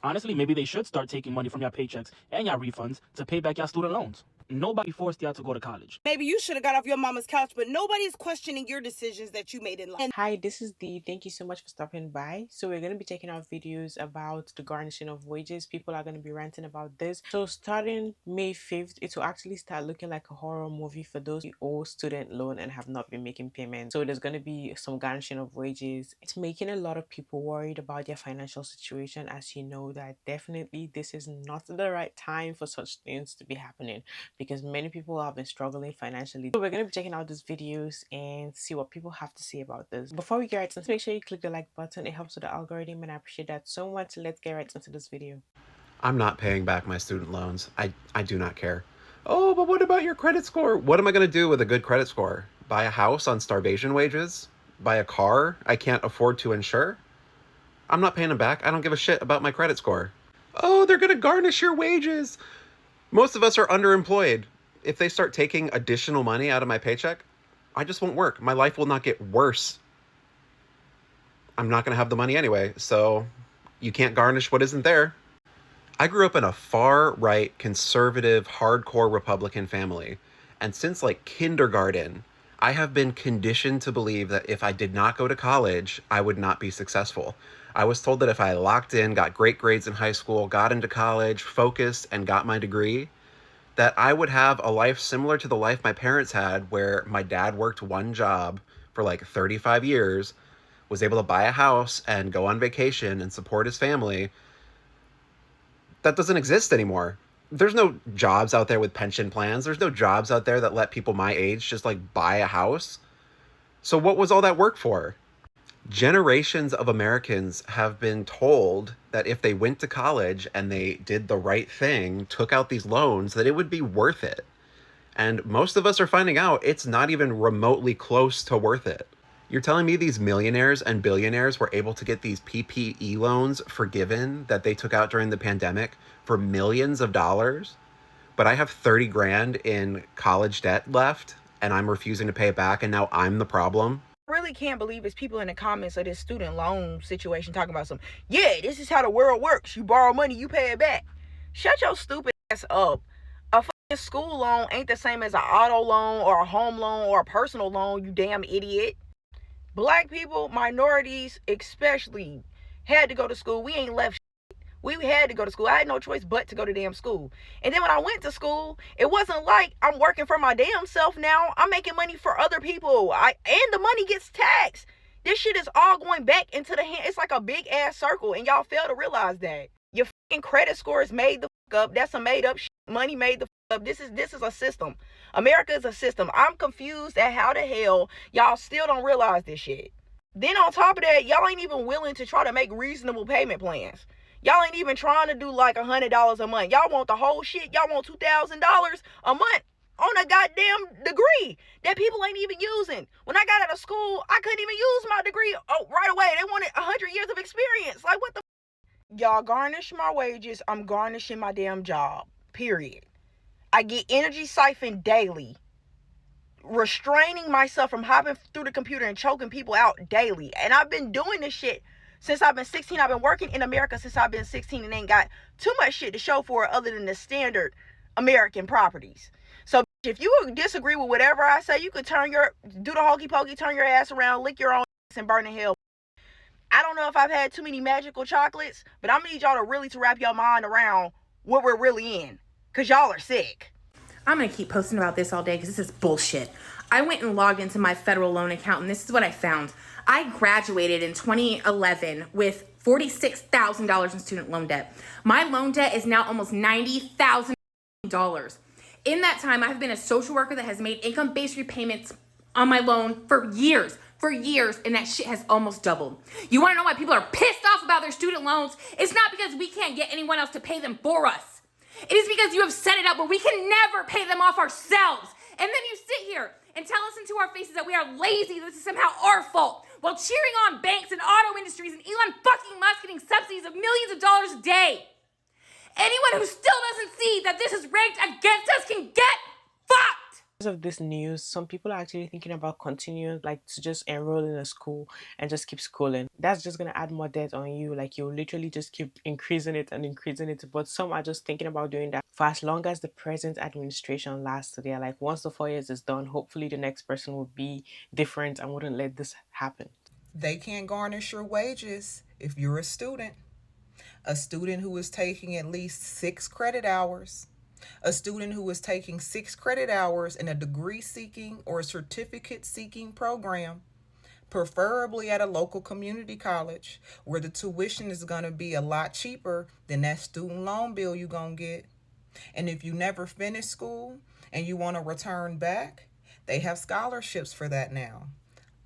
Honestly, maybe they should start taking money from your paychecks and your refunds to pay back your student loans. Nobody forced y'all to go to college. Maybe you should have got off your mama's couch, but nobody's questioning your decisions that you made in life. Hi, this is Dee. Thank you so much for stopping by. So we're going to be taking out videos about the garnishing of wages. People are going to be ranting about this. So starting May 5th, it will actually start looking like a horror movie for those who owe student loan and have not been making payments. So there's going to be some garnishing of wages. It's making a lot of people worried about their financial situation, as you know that definitely this is not the right time for such things to be happening, because many people have been struggling financially. So we're going to be checking out these videos and see what people have to say about this. Before we get right into, make sure you click the like button. It helps with the algorithm and I appreciate that so much. Let's get right into this video. I'm not paying back my student loans. I do not care. Oh, but what about your credit score? What am I going to do with a good credit score? Buy a house on starvation wages? Buy a car I can't afford to insure? I'm not paying them back. I don't give a shit about my credit score. Oh, they're going to garnish your wages. Most of us are underemployed. If they start taking additional money out of my paycheck, I just won't work. My life will not get worse. I'm not going to have the money anyway, so you can't garnish what isn't there. I grew up in a far-right, conservative, hardcore Republican family, and since like kindergarten, I have been conditioned to believe that if I did not go to college, I would not be successful. I was told that if I locked in, got great grades in high school, got into college, focused, and got my degree, that I would have a life similar to the life my parents had, where my dad worked one job for like 35 years, was able to buy a house and go on vacation and support his family. That doesn't exist anymore. There's no jobs out there with pension plans. There's no jobs out there that let people my age just like buy a house. So what was all that work for? Generations of Americans have been told that if they went to college and they did the right thing, took out these loans, that it would be worth it. And most of us are finding out it's not even remotely close to worth it. You're telling me these millionaires and billionaires were able to get these PPE loans forgiven that they took out during the pandemic for millions of dollars? But I have 30 grand in college debt left and I'm refusing to pay it back, and now I'm the problem? Really can't believe it's people in the comments of this student loan situation talking about yeah, this is how the world works. You borrow money, you pay it back. Shut your stupid ass up. A fucking school loan ain't the same as an auto loan or a home loan or a personal loan, you damn idiot. Black people, minorities especially, had to go to school. We ain't left shit. We had to go to school. I had no choice but to go to damn school. And then when I went to school, it wasn't like I'm working for my damn self now. I'm making money for other people. And the money gets taxed. This shit is all going back into the hand. It's like a big ass circle, and y'all fail to realize that. Your fucking credit score is made the fuck up. That's a made up shit. Money made the fuck up. This is a system. America is a system. I'm confused at how the hell y'all still don't realize this shit. Then on top of that, y'all ain't even willing to try to make reasonable payment plans. Y'all ain't even trying to do like $100 a month. Y'all want the whole shit. Y'all want $2,000 a month on a goddamn degree that people ain't even using. When I got out of school, I couldn't even use my degree right away. They wanted 100 years of experience. Like, what the y'all garnish my wages. I'm garnishing my damn job. Period. I get energy siphoned daily. Restraining myself from hopping through the computer and choking people out daily. And I've been doing this shit since I've been 16. I've been working in America since I've been 16 and ain't got too much shit to show for it other than the standard American properties. So if you disagree with whatever I say, you could do the hokey pokey, turn your ass around, lick your own ass and burn in hell. I don't know if I've had too many magical chocolates, but I'm gonna need y'all to wrap your mind around what we're really in, because y'all are sick. I'm going to keep posting about this all day because this is bullshit. I went and logged into my federal loan account, and this is what I found. I graduated in 2011 with $46,000 in student loan debt. My loan debt is now almost $90,000. In that time, I've been a social worker that has made income-based repayments on my loan for years, and that shit has almost doubled. You want to know why people are pissed off about their student loans? It's not because we can't get anyone else to pay them for us. It is because you have set it up where we can never pay them off ourselves. And then you sit here and tell us into our faces that we are lazy, that this is somehow our fault, while cheering on banks and auto industries and Elon fucking Musk getting subsidies of millions of dollars a day. Anyone who still doesn't see that this is rigged against us can get fucked. Of this news, some people are actually thinking about continuing, like, to just enroll in a school and just keep schooling. That's just going to add more debt on you. Like, you'll literally just keep increasing it and increasing it. But some are just thinking about doing that for as long as the present administration lasts. So they're like, once the 4 years is done, hopefully the next person will be different and wouldn't let this happen. They can't garnish your wages if you're a student. A student who is taking at least 6 credit hours. A student who is taking 6 credit hours in a degree-seeking or certificate-seeking program, preferably at a local community college, where the tuition is going to be a lot cheaper than that student loan bill you're going to get. And if you never finish school and you want to return back, they have scholarships for that now.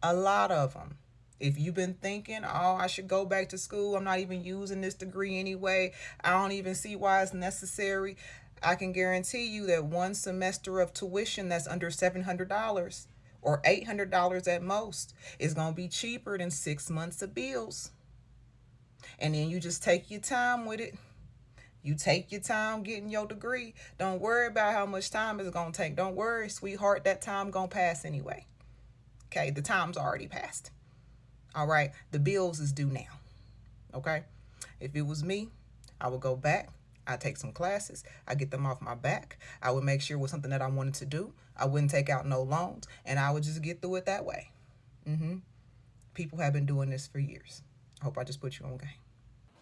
A lot of them. If you've been thinking, oh, I should go back to school, I'm not even using this degree anyway, I don't even see why it's necessary, I can guarantee you that one semester of tuition that's under $700 or $800 at most is going to be cheaper than 6 months of bills. And then you just take your time with it. You take your time getting your degree. Don't worry about how much time it's going to take. Don't worry, sweetheart, that time going to pass anyway. Okay, the time's already passed. All right, the bills is due now. Okay, if it was me, I would go back. I take some classes. I get them off my back. I would make sure it was something that I wanted to do. I wouldn't take out no loans, and I would just get through it that way. People have been doing this for years. I hope I just put you on game.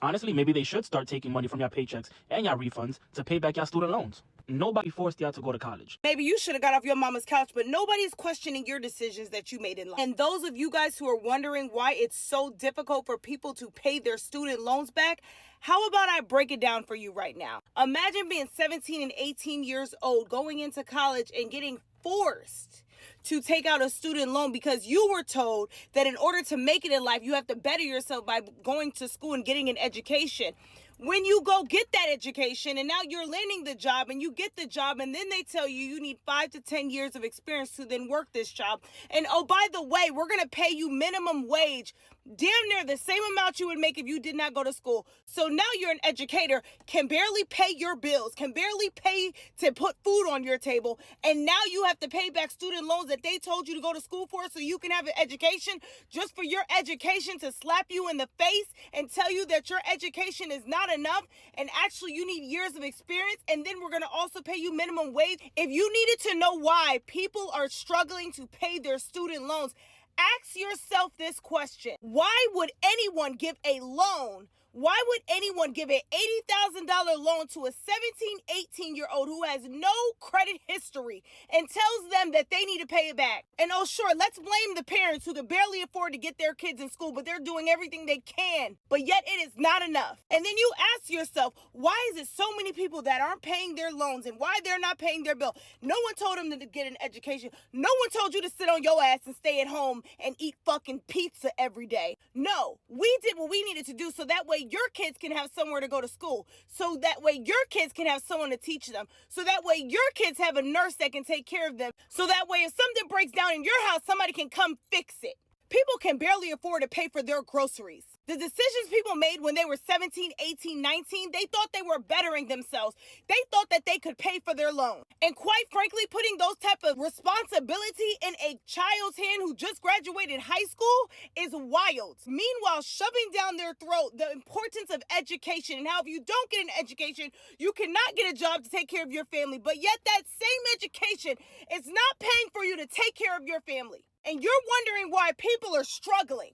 Honestly, maybe they should start taking money from your paychecks and your refunds to pay back your student loans. Nobody forced y'all to go to college. Maybe you should have got off your mama's couch, but nobody's questioning your decisions that you made in life. And those of you guys who are wondering why it's so difficult for people to pay their student loans back, how about I break it down for you right now? Imagine being 17 and 18 years old, going into college and getting forced to take out a student loan because you were told that in order to make it in life, you have to better yourself by going to school and getting an education. When you go get that education and now you're landing the job and you get the job and then they tell you you need 5 to 10 years of experience to then work this job. And oh, by the way, we're going to pay you minimum wage, damn near the same amount you would make if you did not go to school. So now you're an educator, can barely pay your bills, can barely pay to put food on your table. And now you have to pay back student loans that they told you to go to school for so you can have an education, just for your education to slap you in the face and tell you that your education is not enough and actually you need years of experience, and then we're going to also pay you minimum wage. If you needed to know why people are struggling to pay their student loans, ask yourself this question. Why would anyone give a loan? Why would anyone give an $80,000 loan to a 17, 18-year-old who has no credit history and tells them that they need to pay it back? And oh, sure, let's blame the parents who can barely afford to get their kids in school, but they're doing everything they can, but yet it is not enough. And then you ask yourself, why is it so many people that aren't paying their loans and why they're not paying their bill? No one told them to get an education. No one told you to sit on your ass and stay at home and eat fucking pizza every day. No, we did what we needed to do so that way your kids can have somewhere to go to school, so that way your kids can have someone to teach them, so that way your kids have a nurse that can take care of them, so that way if something breaks down in your house, somebody can come fix it. People can barely afford to pay for their groceries. The decisions people made when they were 17, 18, 19, they thought they were bettering themselves. They thought that they could pay for their loan. And quite frankly, putting those type of responsibility in a child's hand who just graduated high school is wild. Meanwhile, shoving down their throat the importance of education and how if you don't get an education, you cannot get a job to take care of your family. But yet that same education is not paying for you to take care of your family. And you're wondering why people are struggling.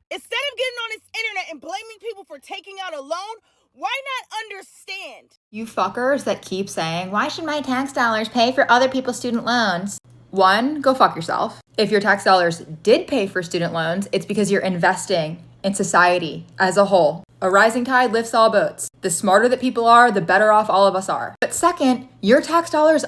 Instead of getting on this internet and blaming people for taking out a loan, why not understand? You fuckers that keep saying, why should my tax dollars pay for other people's student loans? One, go fuck yourself. If your tax dollars did pay for student loans, it's because you're investing in society as a whole. A rising tide lifts all boats. The smarter that people are, the better off all of us are. But second, your tax dollars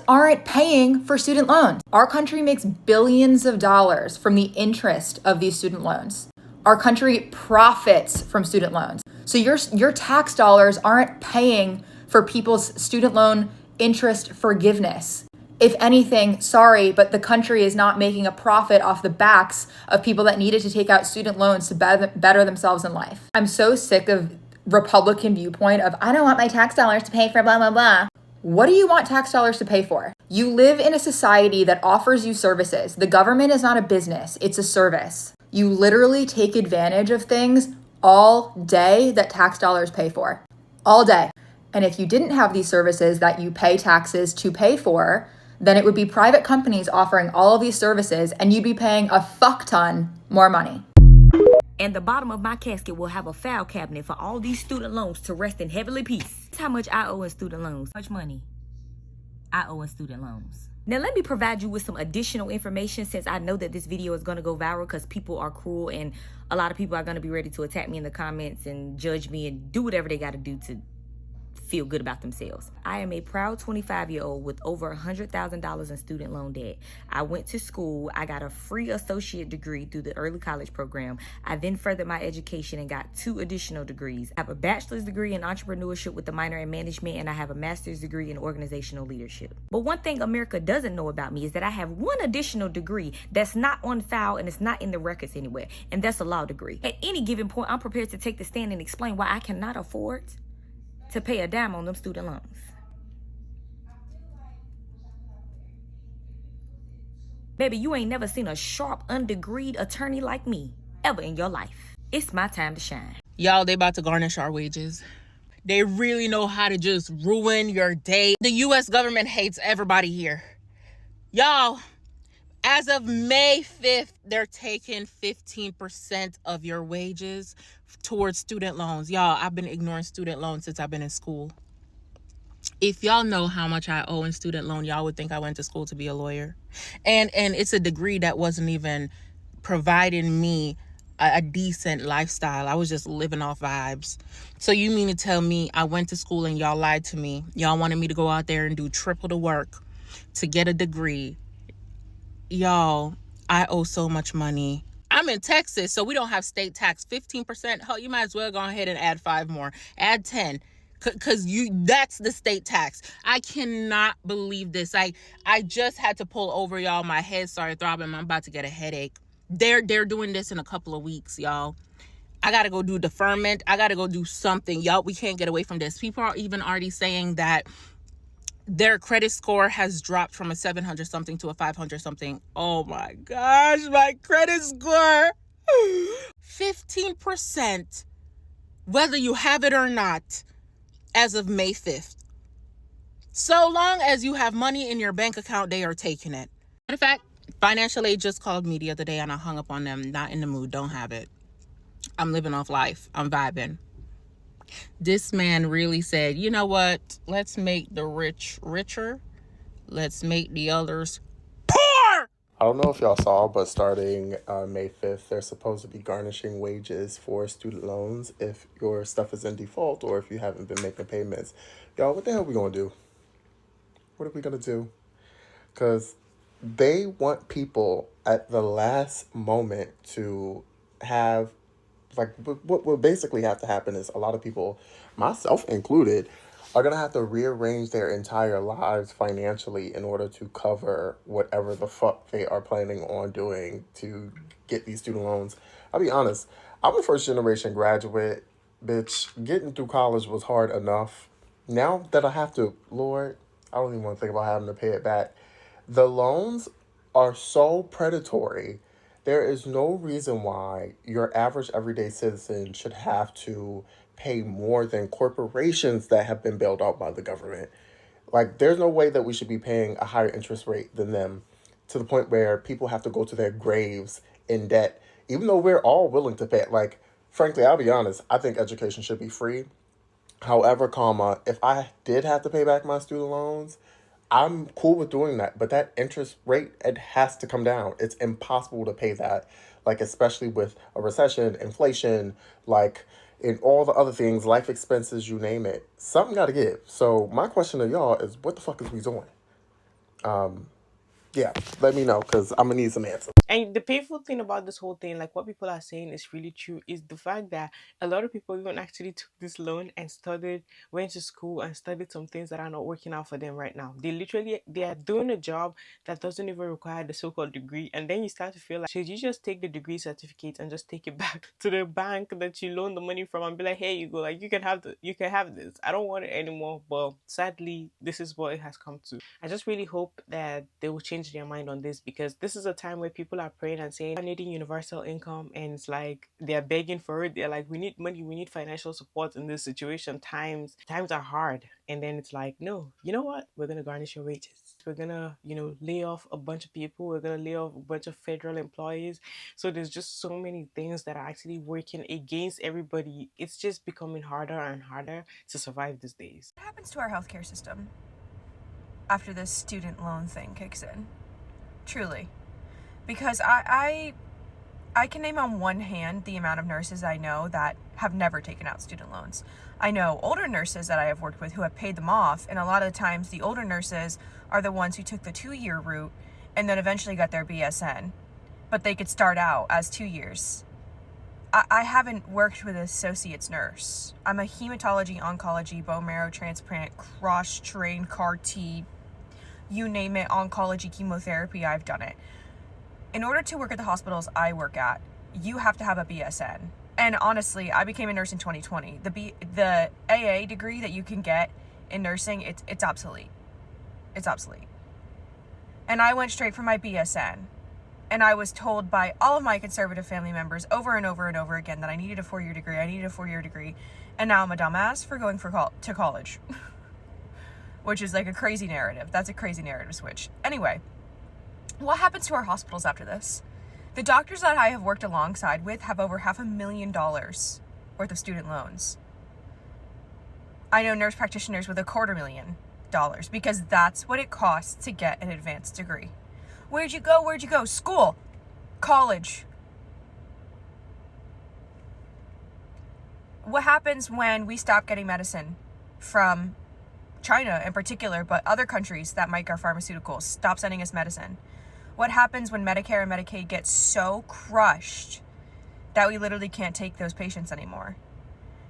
aren't paying for student loans. Our country makes billions of dollars from the interest of these student loans. Our country profits from student loans. So your tax dollars aren't paying for people's student loan interest forgiveness. If anything, sorry, but the country is not making a profit off the backs of people that needed to take out student loans to better themselves in life. I'm so sick of Republican viewpoint of, I don't want my tax dollars to pay for blah, blah, blah. What do you want tax dollars to pay for? You live in a society that offers you services. The government is not a business, it's a service. You literally take advantage of things all day that tax dollars pay for. All day. And if you didn't have these services that you pay taxes to pay for, then it would be private companies offering all of these services and you'd be paying a fuck ton more money. And the bottom of my casket will have a file cabinet for all these student loans to rest in heavenly peace. That's how much I owe in student loans. How much money I owe in student loans. Now let me provide you with some additional information, since I know that this video is going to go viral because people are cruel and a lot of people are going to be ready to attack me in the comments and judge me and do whatever they got to do to feel good about themselves. I am a proud 25-year-old with over $100,000 in student loan debt. I went to school. I got a free associate degree through the early college program. I then furthered my education and got 2 additional degrees. I have a bachelor's degree in entrepreneurship with a minor in management, and I have a master's degree in organizational leadership. But one thing America doesn't know about me is that I have 1 additional degree that's not on file and it's not in the records anywhere, and that's a law degree. At any given point, I'm prepared to take the stand and explain why I cannot afford to pay a dime on them student loans. Baby, you ain't never seen a sharp, undegreed attorney like me ever in your life. It's my time to shine. Y'all, they about to garnish our wages. They really know how to just ruin your day. The U.S. government hates everybody here. Y'all, as of May 5th, they're taking 15% of your wages towards student loans. Y'all, I've been ignoring student loans since I've been in school. If y'all know how much I owe in student loan, y'all would think I went to school to be a lawyer. And it's a degree that wasn't even providing me a decent lifestyle. I was just living off vibes. So you mean to tell me I went to school and y'all lied to me? Y'all wanted me to go out there and do triple the work to get a degree. Y'all, I owe so much money. I'm in Texas, so we don't have state tax. 15%. Hell, you might as well go ahead and add 5 more. Add 10. Because that's the state tax. I cannot believe this. I just had to pull over, y'all. My head started throbbing. I'm about to get a headache. They're doing this in a couple of weeks, y'all. I got to go do deferment. I got to go do something. Y'all, we can't get away from this. People are even already saying that their credit score has dropped from a 700 something to a 500 something. Oh my gosh, my credit score. 15%, whether you have it or not, as of May 5th. So long as you have money in your bank account, they are taking it. Matter of fact, financial aid just called me the other day and I hung up on them. Not in the mood, don't have it. I'm living off life. I'm vibing. This man really said, you know what? Let's make the rich richer. Let's make the others poor. I don't know if y'all saw, but starting May 5th, they're supposed to be garnishing wages for student loans if your stuff is in default or if you haven't been making payments. Y'all, what the hell are we going to do? What are we going to do? Because they want people at the last moment to have, like, what will basically have to happen is a lot of people, myself included, are going to have to rearrange their entire lives financially in order to cover whatever the fuck they are planning on doing to get these student loans. I'll be honest, I'm a first-generation graduate, bitch. Getting through college was hard enough. Now that I have to, Lord, I don't even want to think about having to pay it back. The loans are so predatory. There is no reason why your average everyday citizen should have to pay more than corporations that have been bailed out by the government. Like, there's no way that we should be paying a higher interest rate than them, to the point where people have to go to their graves in debt, even though we're all willing to pay it. Like, frankly, I'll be honest, I think education should be free. However, if I did have to pay back my student loans, I'm cool with doing that. But that interest rate, it has to come down. It's impossible to pay that, like, especially with a recession, inflation, like, and all the other things, life expenses, you name it. Something got to give. So my question to y'all is, what the fuck is we doing? Yeah, let me know, because I'm going to need some answers. And the painful thing about this whole thing, like what people are saying is really true, is the fact that a lot of people even actually took this loan and studied, went to school and studied some things that are not working out for them right now. They are doing a job that doesn't even require the so-called degree. And then you start to feel like, should you just take the degree certificate and just take it back to the bank that you loaned the money from and be like, hey, you go, like, you can have this. I don't want it anymore. But sadly, this is what it has come to. I just really hope that they will change their mind on this, because this is a time where people are praying and saying, I'm needing universal income, and it's like they're begging for it. They're like, we need money, we need financial support in this situation. Times are hard. And then it's like, no, you know what? We're gonna garnish your wages. We're gonna, lay off a bunch of people. We're gonna lay off a bunch of federal employees. So there's just so many things that are actually working against everybody. It's just becoming harder and harder to survive these days. What happens to our healthcare system after this student loan thing kicks in? Truly. Because I can name on one hand the amount of nurses I know that have never taken out student loans. I know older nurses that I have worked with who have paid them off, and a lot of the times the older nurses are the ones who took the 2-year route and then eventually got their BSN. But they could start out as 2 years. I haven't worked with an associate's nurse. I'm a hematology, oncology, bone marrow transplant, cross-trained CAR T, you name it, oncology, chemotherapy, I've done it. In order to work at the hospitals I work at, you have to have a BSN. And honestly, I became a nurse in 2020. The AA degree that you can get in nursing, it's obsolete. It's obsolete. And I went straight for my BSN. And I was told by all of my conservative family members over and over and over again that I needed a 4-year degree. And now I'm a dumbass for going to college. Which is like a crazy narrative. That's a crazy narrative switch. Anyway, what happens to our hospitals after this? The doctors that I have worked alongside with have over $500,000 worth of student loans. I know nurse practitioners with $250,000 because that's what it costs to get an advanced degree. Where'd you go? School, college. What happens when we stop getting medicine from China in particular, but other countries that make our pharmaceuticals stop sending us medicine? What happens when Medicare and Medicaid get so crushed that we literally can't take those patients anymore?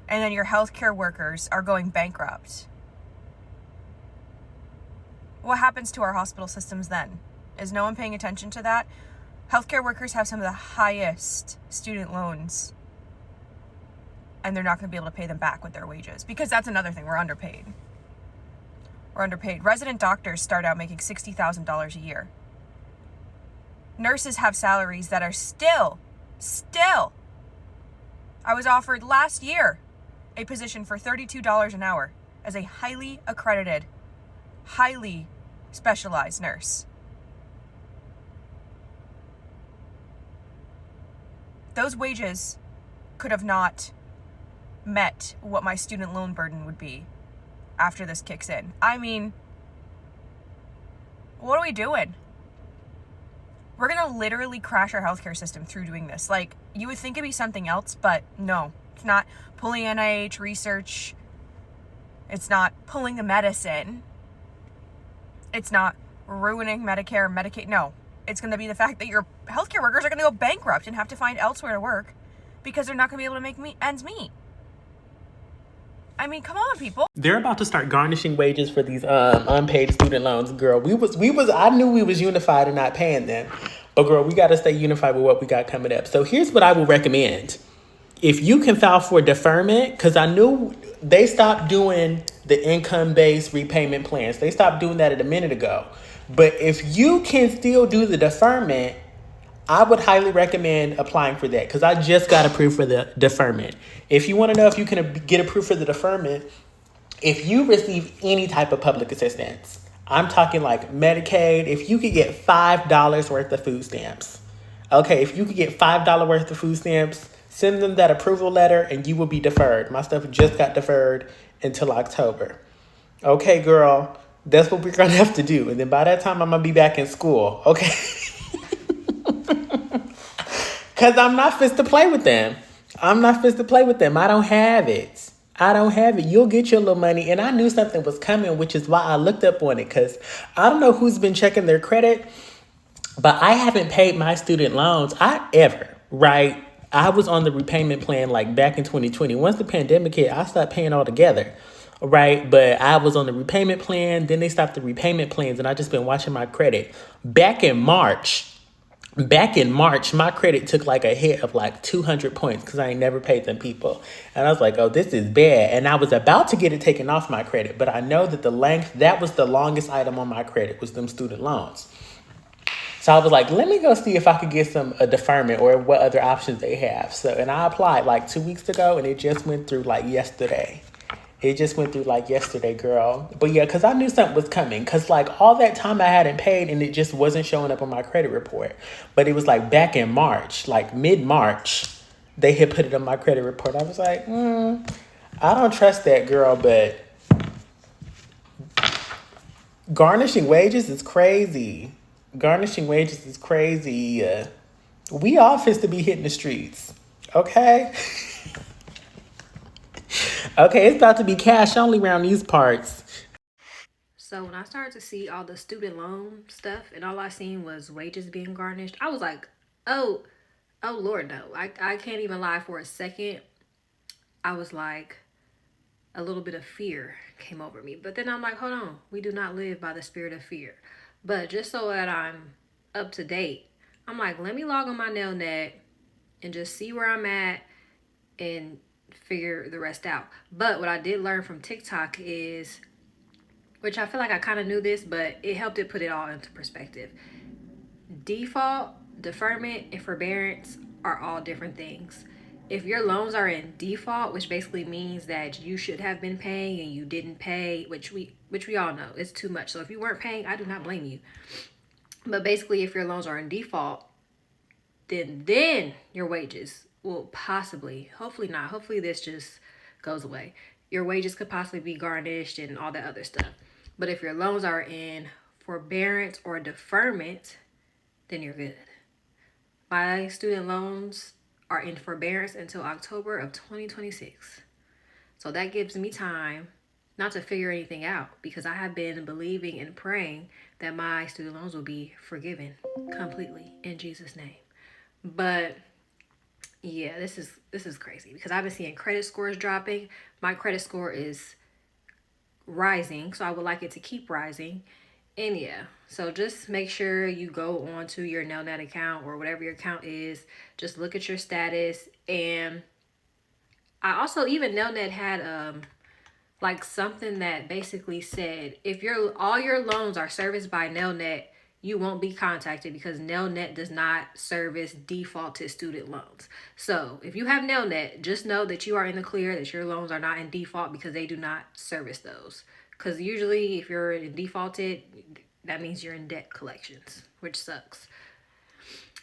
And then your healthcare workers are going bankrupt. What happens to our hospital systems then? Is no one paying attention to that? Healthcare workers have some of the highest student loans, and they're not going to be able to pay them back with their wages, because that's another thing. We're underpaid. Resident doctors start out making $60,000 a year. Nurses have salaries that are still. I was offered last year a position for $32 an hour as a highly accredited, highly specialized nurse. Those wages could have not met what my student loan burden would be after this kicks in. I mean, what are we doing? We're gonna literally crash our healthcare system through doing this. Like, you would think it'd be something else, but no. It's not pulling NIH research. It's not pulling the medicine. It's not ruining Medicare and Medicaid. No. It's going to be the fact that your healthcare workers are going to go bankrupt and have to find elsewhere to work because they're not going to be able to make ends meet. I mean, come on, people. They're about to start garnishing wages for these unpaid student loans. Girl, I knew we was unified and not paying them. But girl, we got to stay unified with what we got coming up. So here's what I will recommend. If you can file for deferment, because I knew they stopped doing the income-based repayment plans. They stopped doing that a minute ago. But if you can still do the deferment, I would highly recommend applying for that, because I just got approved for the deferment. If you want to know if you can get approved for the deferment, if you receive any type of public assistance, I'm talking like Medicaid, if you could get $5 worth of food stamps. Okay, if you could get $5 worth of food stamps, send them that approval letter and you will be deferred. My stuff just got deferred until October. Okay, girl, that's what we're going to have to do. And then by that time, I'm going to be back in school. Okay. Because I'm not fit to play with them. I don't have it. You'll get your little money. And I knew something was coming, which is why I looked up on it. Because I don't know who's been checking their credit, But I haven't paid my student loans right? I was on the repayment plan like back in 2020. Once the pandemic hit, I stopped paying altogether, right? But I was on the repayment plan. Then they stopped the repayment plans, and I just been watching my credit. Back in March, my credit took like a hit of like 200 points because I ain't never paid them people. And I was like, oh, this is bad. And I was about to get it taken off my credit, but I know that that was the longest item on my credit was them student loans. So I was like, let me go see if I could get a deferment or what other options they have. So, and I applied like 2 weeks ago, and it just went through like yesterday. Girl. But yeah, because I knew something was coming. Because like all that time I hadn't paid, and it just wasn't showing up on my credit report. But it was like back in March, like mid-March, they had put it on my credit report. I was like, I don't trust that, girl. But garnishing wages is crazy. We all fist to be hitting the streets. Okay? Okay, it's about to be cash only around these parts. So when I started to see all the student loan stuff and all I seen was wages being garnished, I was like, oh Lord, no. I can't even lie. For a second, I was like, a little bit of fear came over me. But then I'm like, hold on. We do not live by the spirit of fear. But just so that I'm up to date, I'm like, let me log on my Nailnet and just see where I'm at and figure the rest out. But what I did learn from TikTok is, which I feel like I kind of knew this, but it helped it put it all into perspective. Default, deferment, and forbearance are all different things. If your loans are in default, which basically means that you should have been paying and you didn't pay, which we all know it's too much. So if you weren't paying, I do not blame you. But basically, if your loans are in default, then your wages will possibly, hopefully not, hopefully this just goes away. Your wages could possibly be garnished and all that other stuff. But if your loans are in forbearance or deferment, then you're good. My student loans are in forbearance until October of 2026. So that gives me time not to figure anything out, because I have been believing and praying that my student loans will be forgiven completely in Jesus' name. But yeah, this is crazy, because I've been seeing credit scores dropping. My credit score is rising, so I would like it to keep rising. And yeah, so just make sure you go onto your Nailnet account or whatever your account is. Just look at your status. And I also, even Nailnet had like something that basically said, if all your loans are serviced by Nailnet, you won't be contacted, because Nailnet does not service defaulted student loans. So if you have Nailnet, just know that you are in the clear, that your loans are not in default, because they do not service those. Because usually if you're in defaulted, that means you're in debt collections, which sucks.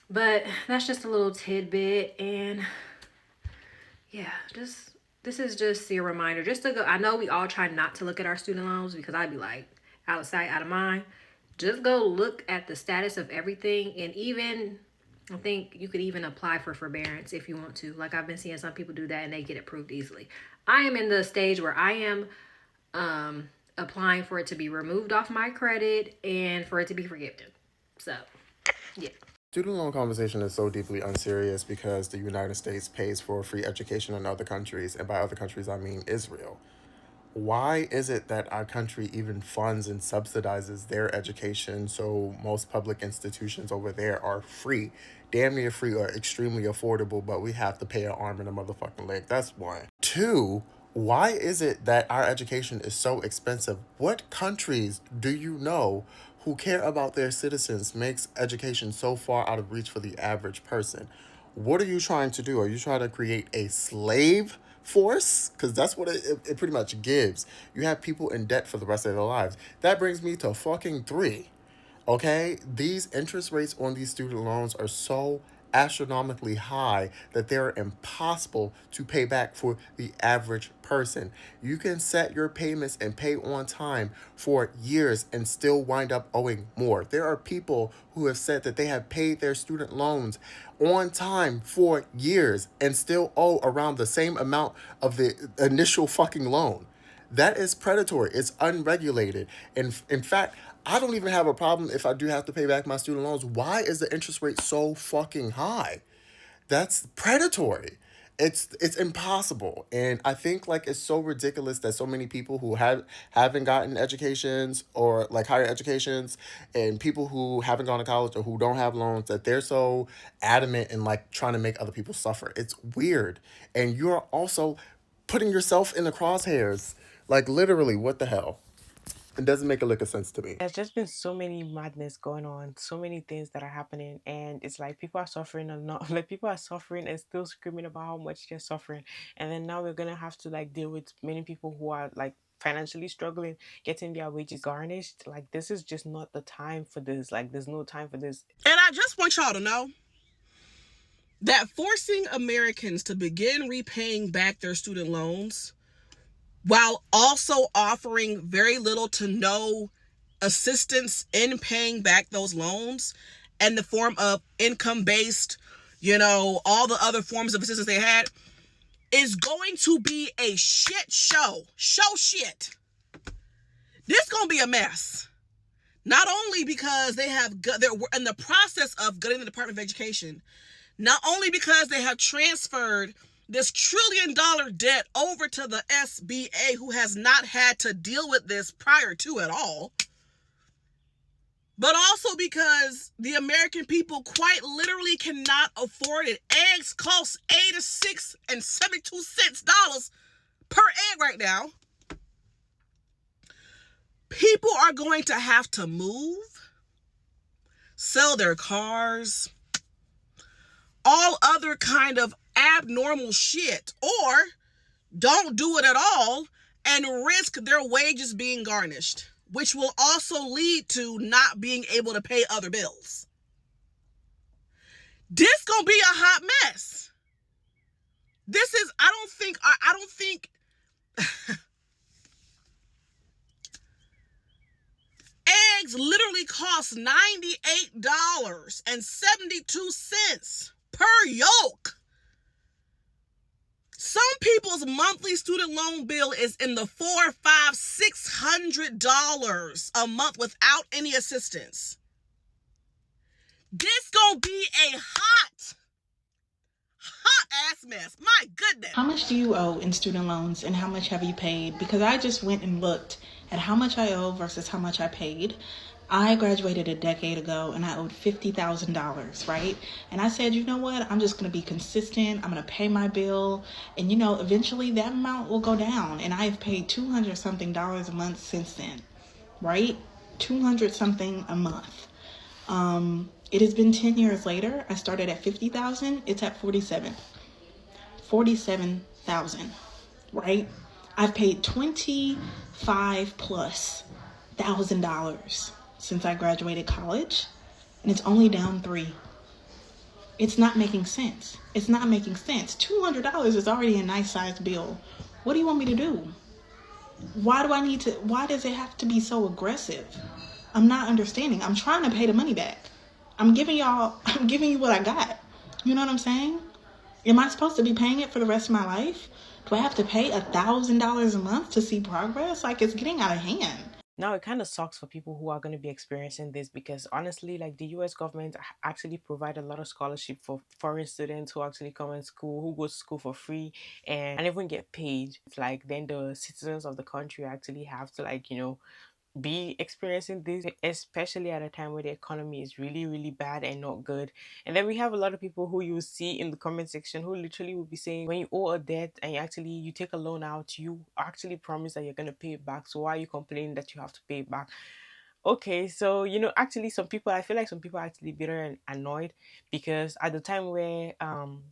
But that's just a little tidbit. And yeah, this is just a reminder, just to go. I know we all try not to look at our student loans, because I'd be like, out of sight, out of mind. Just go look at the status of everything. And even, I think you could even apply for forbearance if you want to. Like, I've been seeing some people do that and they get approved easily. I am in the stage where I am applying for it to be removed off my credit and for it to be forgiven. So, yeah. Student loan conversation is so deeply unserious because the United States pays for free education in other countries, and by other countries I mean Israel. Why is it that our country even funds and subsidizes their education, so most public institutions over there are free, damn near free, or extremely affordable, but we have to pay an arm and a motherfucking leg? That's one. Two, why is it that our education is so expensive? What countries do you know who care about their citizens makes education so far out of reach for the average person? What are you trying to do? Are you trying to create a slave force? Because that's what it pretty much gives. You have people in debt for the rest of their lives. That brings me to fucking 3. Okay? These interest rates on these student loans are so astronomically high that they're impossible to pay back for the average person. You can set your payments and pay on time for years and still wind up owing more. There are people who have said that they have paid their student loans on time for years and still owe around the same amount of the initial fucking loan. That is predatory. It's unregulated. And in fact, I don't even have a problem if I do have to pay back my student loans. Why is the interest rate so fucking high? That's predatory. It's impossible. And I think like it's so ridiculous that so many people who haven't gotten educations or like higher educations, and people who haven't gone to college or who don't have loans, that they're so adamant in like trying to make other people suffer. It's weird. And you're also putting yourself in the crosshairs. Like literally, what the hell? It doesn't make a lick of sense to me. There's just been so many madness going on, so many things that are happening, and it's like people are suffering and not like people are suffering and still screaming about how much they're suffering. And then now we're gonna have to like deal with many people who are like financially struggling, getting their wages garnished. Like this is just not the time for this. Like there's no time for this. And I just want y'all to know that forcing Americans to begin repaying back their student loans while also offering very little to no assistance in paying back those loans in the form of income-based, all the other forms of assistance they had, is going to be a shit show. Shit. This going to be a mess. Not only because they're in the process of gutting the Department of Education, not only because they have transferred this $1 trillion debt over to the SBA, who has not had to deal with this prior to at all, but also because the American people quite literally cannot afford it. Eggs cost 86 and 72 cents per egg right now. People are going to have to move, sell their cars, all other kind of abnormal shit, or don't do it at all and risk their wages being garnished, which will also lead to not being able to pay other bills. This gonna be a hot mess. This is, I don't think eggs literally cost $98.72 per yolk. Some people's monthly student loan bill is in the $400, $500, $600 a month without any assistance. This gonna be a hot ass mess. My goodness. How much do you owe in student loans and how much have you paid? Because I just went and looked at how much I owe versus how much I paid. I graduated a decade ago and I owed $50,000, right? And I said, you know what? I'm just going to be consistent. I'm going to pay my bill. And, eventually that amount will go down. And I have paid $200 something a month since then, right? 200 something a month. It has been 10 years later. I started at 50,000. It's at 47,000, right? I've paid $25,000+ since I graduated college, and it's only down 3. It's not making sense. It's not making sense. $200 is already a nice sized bill. What do you want me to do? Why does it have to be so aggressive? I'm not understanding. I'm trying to pay the money back. I'm giving you what I got. You know what I'm saying? Am I supposed to be paying it for the rest of my life? Do I have to pay $1,000 a month to see progress? Like, it's getting out of hand. Now, it kind of sucks for people who are going to be experiencing this because honestly, like the US government actually provide a lot of scholarship for foreign students who actually come in school, who go to school for free and even get paid. Like then the citizens of the country actually have to be experiencing this, especially at a time where the economy is really, really bad and not good. And then we have a lot of people who you see in the comment section who literally will be saying, when you owe a debt and you take a loan out, you actually promise that you're going to pay it back. So why are you complaining that you have to pay it back? Okay, so actually I feel like some people are actually bitter and annoyed because at the time where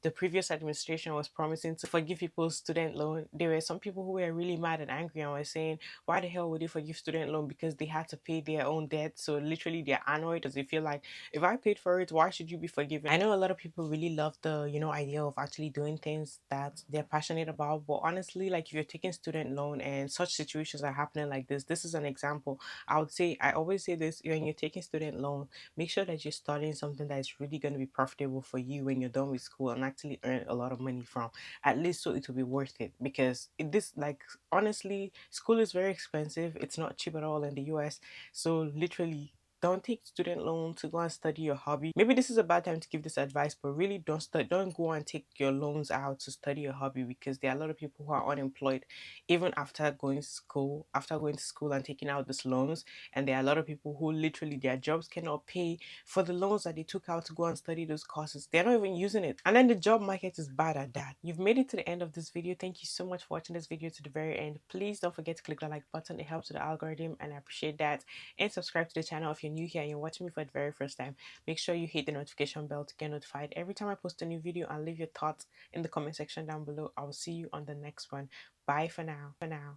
the previous administration was promising to forgive people's student loan, there were some people who were really mad and angry and were saying, why the hell would they forgive student loan? Because they had to pay their own debt. So literally they're annoyed because they feel like, if I paid for it, why should you be forgiven? I know a lot of people really love the idea of actually doing things that they're passionate about, but honestly, like if you're taking student loan and such situations are happening like this is an example. I would say I always say this: when you're taking student loan, make sure that you're studying something that is really going to be profitable for you when you're done with school and actually earn a lot of money from, at least so it will be worth it. Because this, like, honestly, school is very expensive. It's not cheap at all in the US. So literally, don't take student loan to go and study your hobby. Maybe this is a bad time to give this advice, but really don't go and take your loans out to study your hobby, because there are a lot of people who are unemployed even after going to school and taking out these loans. And there are a lot of people who literally their jobs cannot pay for the loans that they took out to go and study those courses. They're not even using it. And then the job market is bad at that. You've made it to the end of this video. Thank you so much for watching this video to the very end. Please don't forget to click the like button. It helps with the algorithm and I appreciate that. And subscribe to the channel if you're new here and you're watching me for the very first time. Make sure you hit the notification bell to get notified every time I post a new video, and leave your thoughts in the comment section down below. I will see you on the next one. Bye for now.